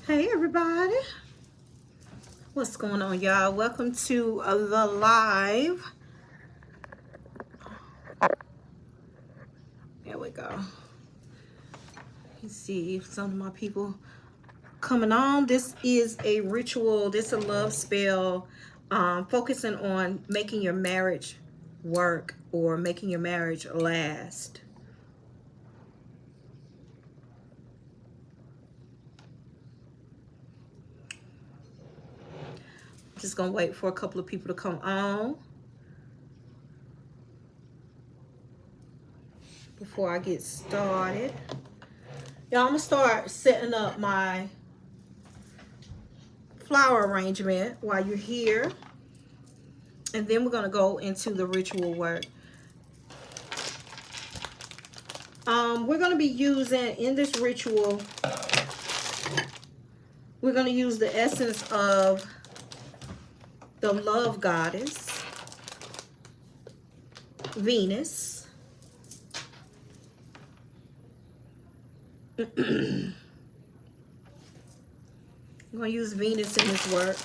Hey everybody, what's going on, y'all? Welcome to the live. There we go. Let's see if some of my people coming on. This is a ritual. This is a love spell, focusing on making your marriage work or making your marriage last. Just gonna wait for a couple of people to come on before I get started. Y'all, I'm gonna start setting up my flower arrangement while you're here, and then we're gonna go into the ritual work. We're gonna be using in this ritual, we're gonna use the essence of the love goddess, Venus. I'm gonna use Venus in this work.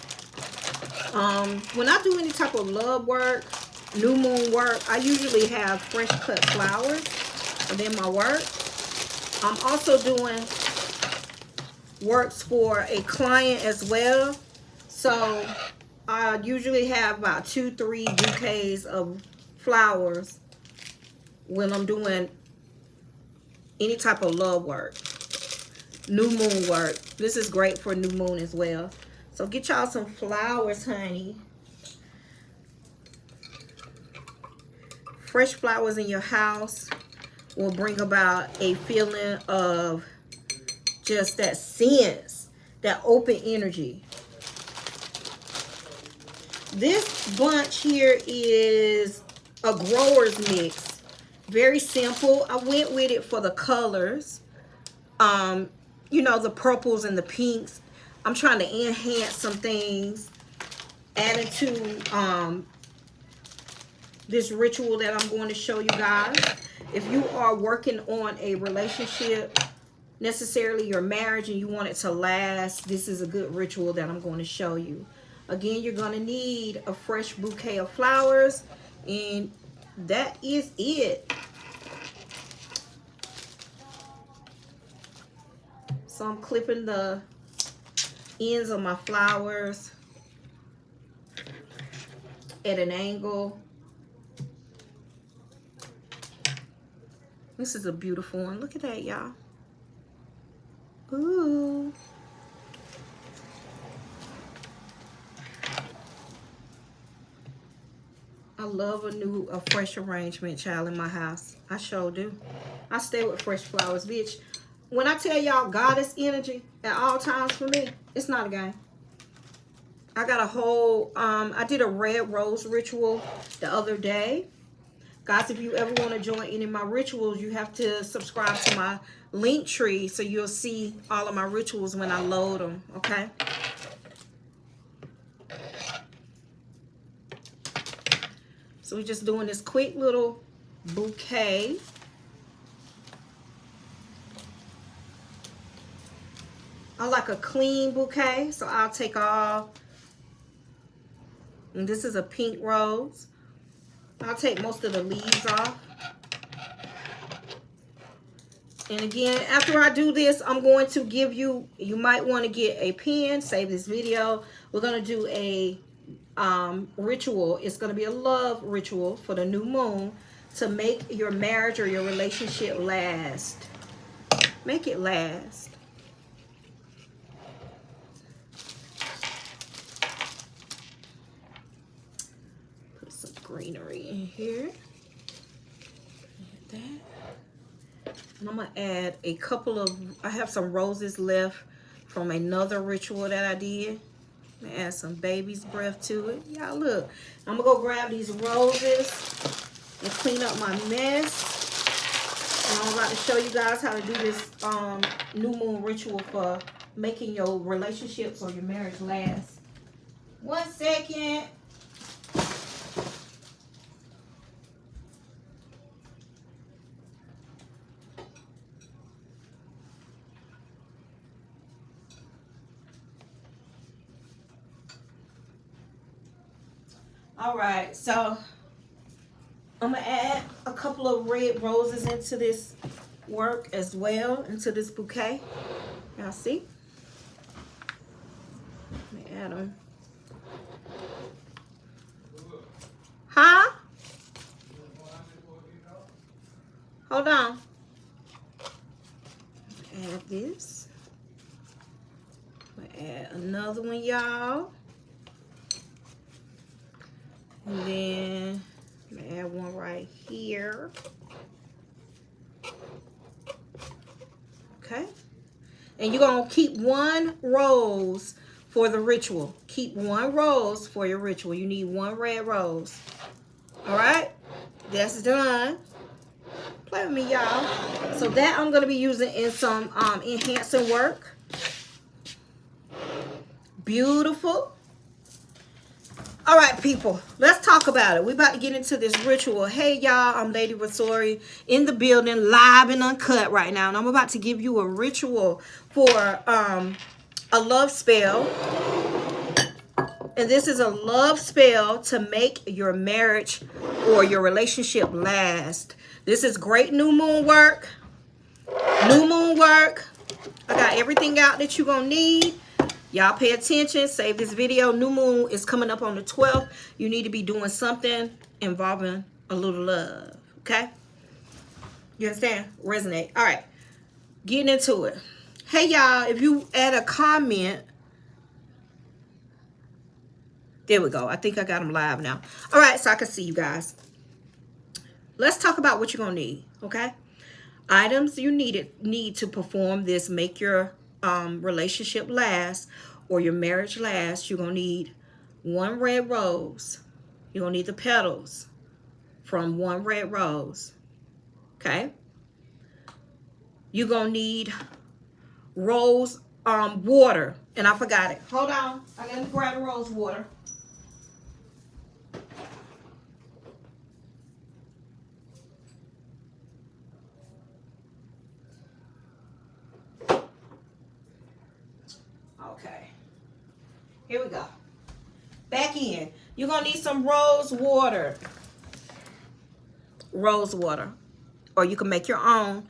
When I do any type of love work, new moon work, I usually have fresh cut flowers within my work. I'm also doing works for a client as well. So I usually have about 2-3 bouquets of flowers when I'm doing any type of love work, new moon work. This is great for new moon as well. So get y'all some flowers, honey. Fresh flowers in your house will bring about a feeling of just that sense, that open energy. This bunch here is a grower's mix. Very simple. I went with it for the colors. You know, the purples and the pinks. I'm trying to enhance some things, adding to this ritual that I'm going to show you guys. If you are working on a relationship, necessarily your marriage, and you want it to last, this is a good ritual that I'm going to show you. Again, you're going to need a fresh bouquet of flowers, and that is it. So I'm clipping the ends of my flowers at an angle. This is a beautiful one. Look at that, y'all. Ooh. I love a fresh arrangement, child, in my house. I sure do. I stay with fresh flowers, bitch. When I tell y'all goddess energy at all times for me, it's not a game. I got a whole, I did a red rose ritual the other day. Guys, if you ever want to join any of my rituals, you have to subscribe to my link tree so you'll see all of my rituals when I load them, okay? So we're just doing this quick little bouquet. I like a clean bouquet, so I'll take all. And this is a pink rose. I'll take most of the leaves off. And again, after I do this, I'm going to give you, you might want to get a pen, save this video. We're going to do a ritual. It's going to be a love ritual for the new moon to make your marriage or your relationship last. Make it last. Put some greenery in here. Add that. And I'm going to add a couple of, I have some roses left from another ritual that I did. I'm going to add some baby's breath to it. Y'all look. I'm going to go grab these roses and clean up my mess. And I'm about to show you guys how to do this new moon ritual for making your relationships or your marriage last. 1 second. All right, so I'm gonna add a couple of red roses into this work as well, into this bouquet. Y'all see? Let me add them. Huh? Hold on. Add this. Add another one, y'all. And then I'm gonna add one right here. Okay. And you're gonna keep one rose for the ritual. Keep one rose for your ritual. You need one red rose. All right, that's done. Play with me, y'all. So that I'm gonna be using in some enhancing work. Beautiful. All right, people, let's talk about it. We're about to get into this ritual. Hey, y'all, I'm Lady Rasori in the building, live and uncut right now. And I'm about to give you a ritual for a love spell. And this is a love spell to make your marriage or your relationship last. This is great new moon work. New moon work. I got everything out that you're going to need. Y'all pay attention. Save this video. New moon is coming up on the 12th. You need to be doing something involving a little love. Okay? You understand? Resonate. All right. Getting into it. Hey, y'all. If you add a comment. There we go. I think I got them live now. All right. So I can see you guys. Let's talk about what you're going to need. Okay? Items you need to perform this. Make your relationship last or your marriage last. You're gonna need one red rose. You're gonna need the petals from one red rose. Okay, you're gonna need rose water, and I forgot it. Hold on, I gotta grab the rose water. Okay, here we go. Back in. You're going to need some rose water. Rose water. Or you can make your own.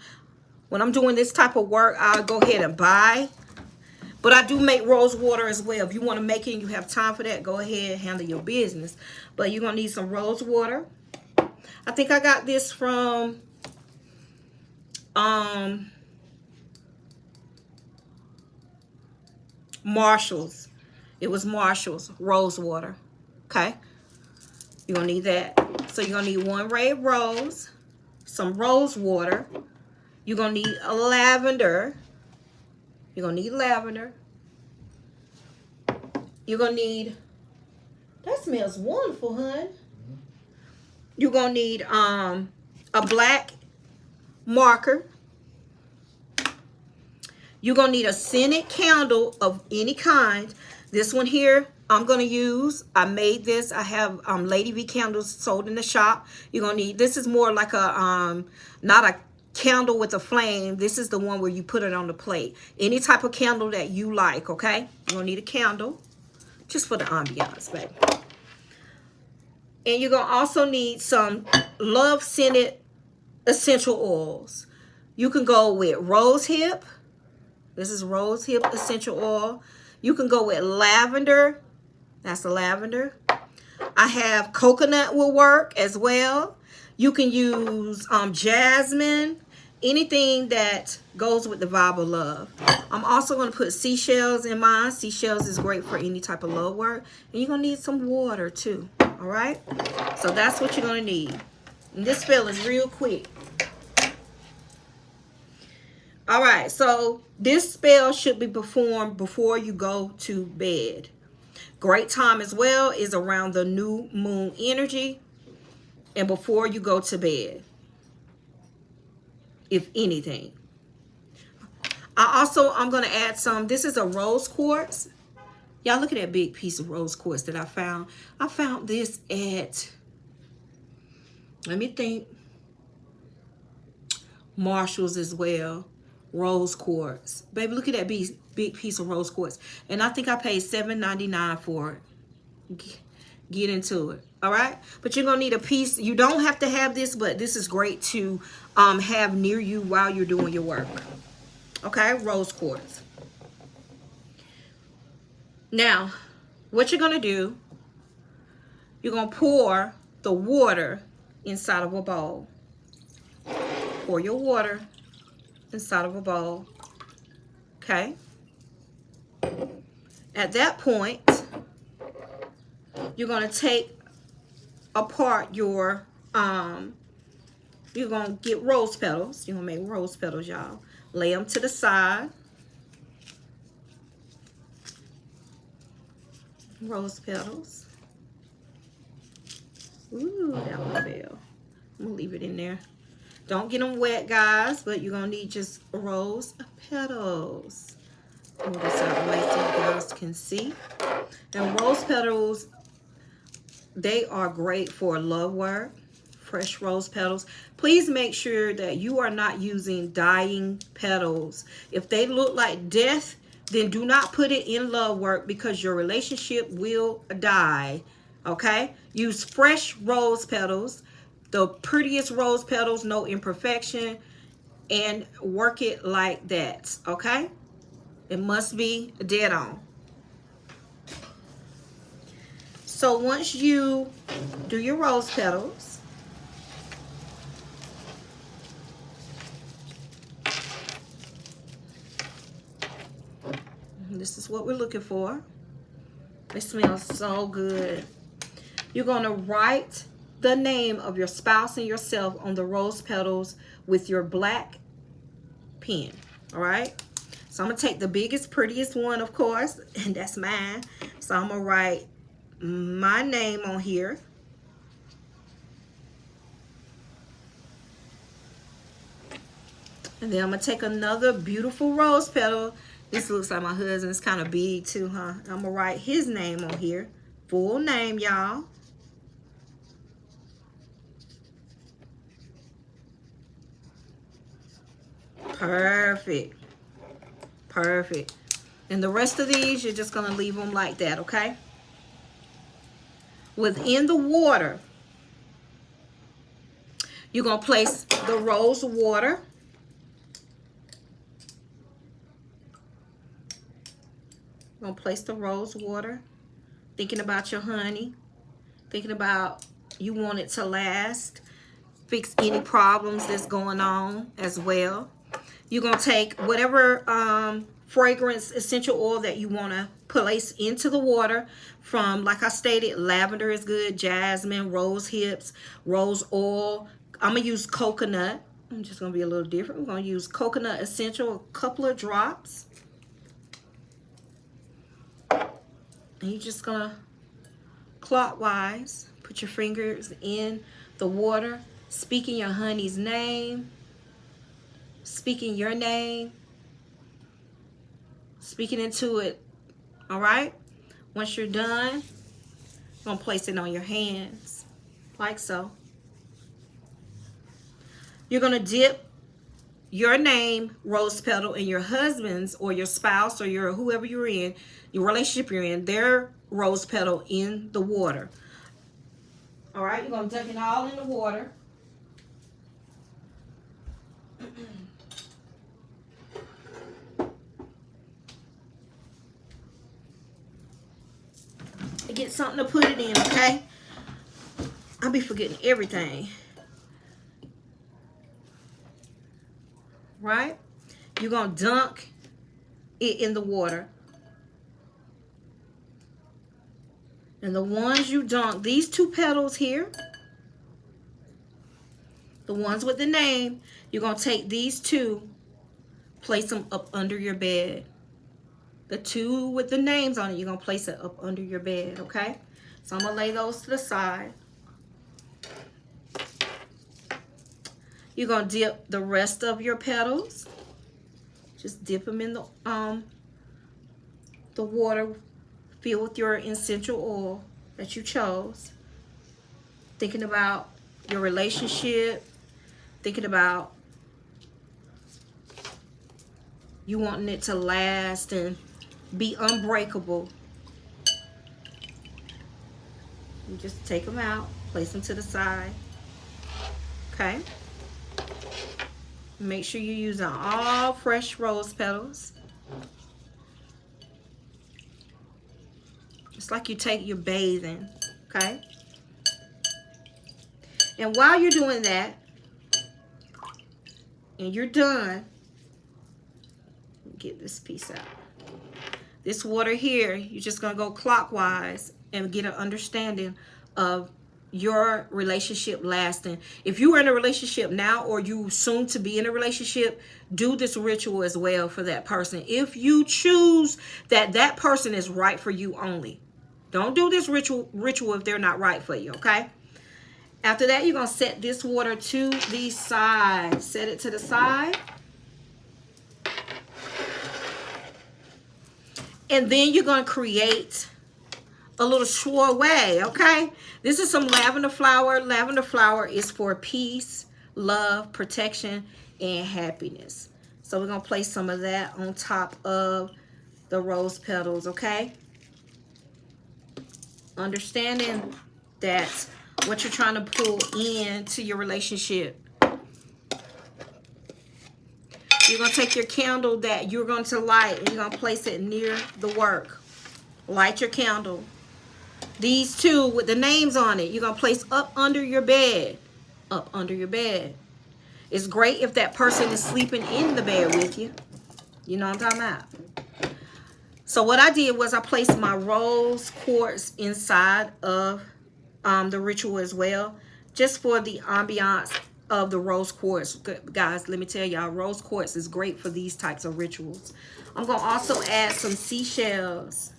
When I'm doing this type of work, I'll go ahead and buy. But I do make rose water as well. If you want to make it and you have time for that, go ahead and handle your business. But you're going to need some rose water. I think I got this from Marshall's. It was Marshall's rose water. Okay, you're gonna need that. So you're gonna need one red rose, some rose water. You're gonna need a lavender. You're gonna need lavender. You're gonna need, that smells wonderful, hun. You're gonna need a black marker. You're going to need a scented candle of any kind. This one here, I'm going to use. I made this. I have Lady V candles sold in the shop. You're going to need, this is more like a, not a candle with a flame. This is the one where you put it on the plate. Any type of candle that you like, okay? You're going to need a candle just for the ambiance, baby. And you're going to also need some love scented essential oils. You can go with rose hip. This is rose hip essential oil. You can go with lavender. That's the lavender. I have coconut will work as well. You can use jasmine. Anything that goes with the vibe of love. I'm also going to put seashells in mine. Seashells is great for any type of love work. And you're going to need some water too. All right? So that's what you're going to need. And this spell is real quick. All right, so this spell should be performed before you go to bed. Great time as well is around the new moon energy and before you go to bed, if anything. I'm going to add some. This is a rose quartz. Y'all look at that big piece of rose quartz that I found. I found this at, let me think, Marshall's as well. Rose quartz. Baby, look at that big piece of rose quartz. And I think I paid $7.99 for it. get into it. All right, but you're gonna need a piece. You don't have to have this, but this is great to have near you while you're doing your work. Okay, rose quartz. Now, what you're gonna do, you're gonna pour the water inside of a bowl. Pour your water inside of a bowl. Okay. At that point, you're gonna take apart your you're gonna get rose petals. You're gonna make rose petals, y'all. Lay them to the side. Rose petals. Ooh, that one fell. I'm gonna leave it in there. Don't get them wet, guys, but you're gonna need just rose petals. Move this out of the way so you guys can see. And rose petals, they are great for love work. Fresh rose petals. Please make sure that you are not using dying petals. If they look like death, then do not put it in love work because your relationship will die. Okay? Use fresh rose petals, the prettiest rose petals, no imperfection, and work it like that. Okay? It must be dead on. So once you do your rose petals, this is what we're looking for. It smells so good. You're going to write the name of your spouse and yourself on the rose petals with your black pen. All right? So I'm going to take the biggest, prettiest one, of course, and that's mine. So I'm going to write my name on here. And then I'm going to take another beautiful rose petal. This looks like my husband's kind of big too, huh? I'm going to write his name on here. Full name, y'all. Perfect. Perfect. And the rest of these, you're just going to leave them like that, okay? Within the water, you're going to place the rose water. You're going to place the rose water. Thinking about your honey. Thinking about you want it to last. Fix any problems that's going on as well. You're going to take whatever fragrance essential oil that you want to place into the water from, like I stated, lavender is good, jasmine, rose hips, rose oil. I'm going to use coconut. I'm just going to be a little different. We're going to use coconut essential, a couple of drops. And you're just going to clockwise put your fingers in the water, speaking your honey's name, speaking your name, speaking into it. All right? Once you're done, you're going to place it on your hands like so. You're going to dip your name, rose petal, and your husband's or your spouse or your whoever you're in, your relationship you're in, their rose petal in the water. All right? You're going to dunk it all in the water. Get something to put it in, okay? I'll be forgetting everything. Right? You're going to dunk it in the water. And the ones you dunk, these two petals here, the ones with the name, you're going to take these two, place them up under your bed. The two with the names on it, you're going to place it up under your bed, okay? So I'm going to lay those to the side. You're going to dip the rest of your petals. Just dip them in the water filled with your essential oil that you chose. Thinking about your relationship. Thinking about you wanting it to last and be unbreakable. You just take them out, place them to the side. Okay. Make sure you're using all fresh rose petals. It's like you're bathing, okay? And while you're doing that, and you're done, get this piece out. This water here, you're just gonna go clockwise and get an understanding of your relationship lasting. If you are in a relationship now, or you soon to be in a relationship, do this ritual as well for that person. If you choose that that person is right for you only. Don't do this ritual if they're not right for you, okay? After that, you're going to set this water to the side. Set it to the side. And then you're going to create a little soiree, okay? This is some lavender flower. Lavender flower is for peace, love, protection, and happiness. So we're going to place some of that on top of the rose petals, okay? Understanding that what you're trying to pull into your relationship. You're going to take your candle that you're going to light and you're going to place it near the work. Light your candle. These two with the names on it, you're going to place up under your bed. Up under your bed. It's great if that person is sleeping in the bed with you. You know what I'm talking about? So what I did was I placed my rose quartz inside of the ritual as well, just for the ambiance of the rose quartz. Guys, let me tell y'all, rose quartz is great for these types of rituals. I'm going to also add some seashells.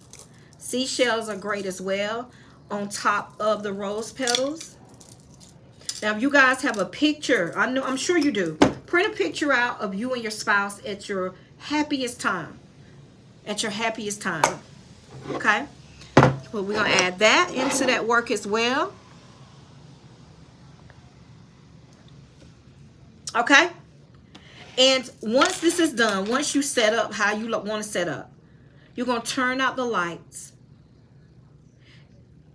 Seashells are great as well on top of the rose petals. Now, if you guys have a picture, I'm sure you do, print a picture out of you and your spouse at your happiest time. At your happiest time. Okay? Well, we're going to add that into that work as well. Okay? And once this is done, once you set up how you want to set up, you're going to turn out the lights.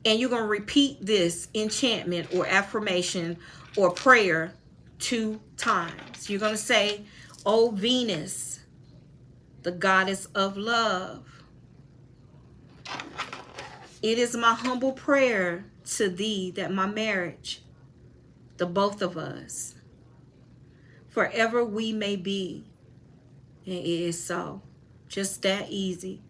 And you're going to repeat this enchantment or affirmation or prayer 2 times. You're going to say, "O Venus, the goddess of love, it is my humble prayer to thee that my marriage, the both of us, forever we may be." And it is so. Just that easy.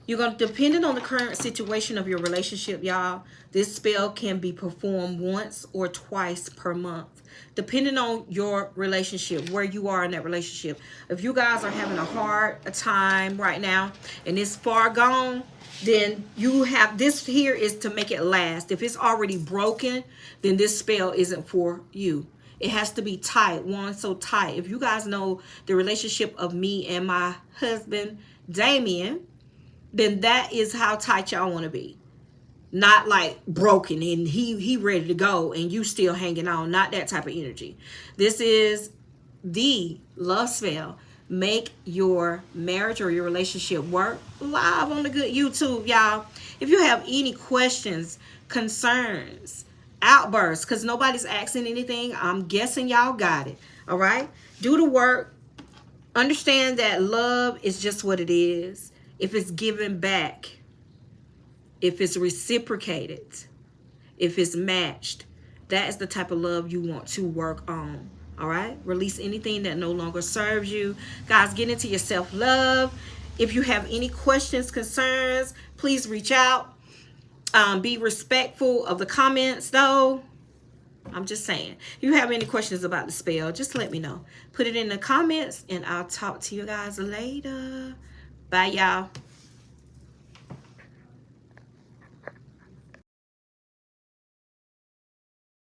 You're going to, depending on the current situation of your relationship, y'all, this spell can be performed once or twice per month, depending on your relationship, where you are in that relationship. If you guys are having a time right now and it's far gone, then you have, this here is to make it last. If it's already broken, then this spell isn't for you. It has to be tight, one so tight. If you guys know the relationship of me and my husband, Damien, then that is how tight y'all want to be. Not like broken and he ready to go and you still hanging on. Not that type of energy. This is the love spell. Make your marriage or your relationship work, live on the good YouTube, y'all. If you have any questions, concerns, outbursts, because nobody's asking anything, I'm guessing y'all got it. All right? Do the work. Understand that love is just what it is. If it's given back, if it's reciprocated, if it's matched, that is the type of love you want to work on. All right? Release anything that no longer serves you. Guys, get into your self-love. If you have any questions, concerns, please reach out. Be respectful of the comments, though. I'm just saying. If you have any questions about the spell, just let me know. Put it in the comments, and I'll talk to you guys later. Bye, y'all.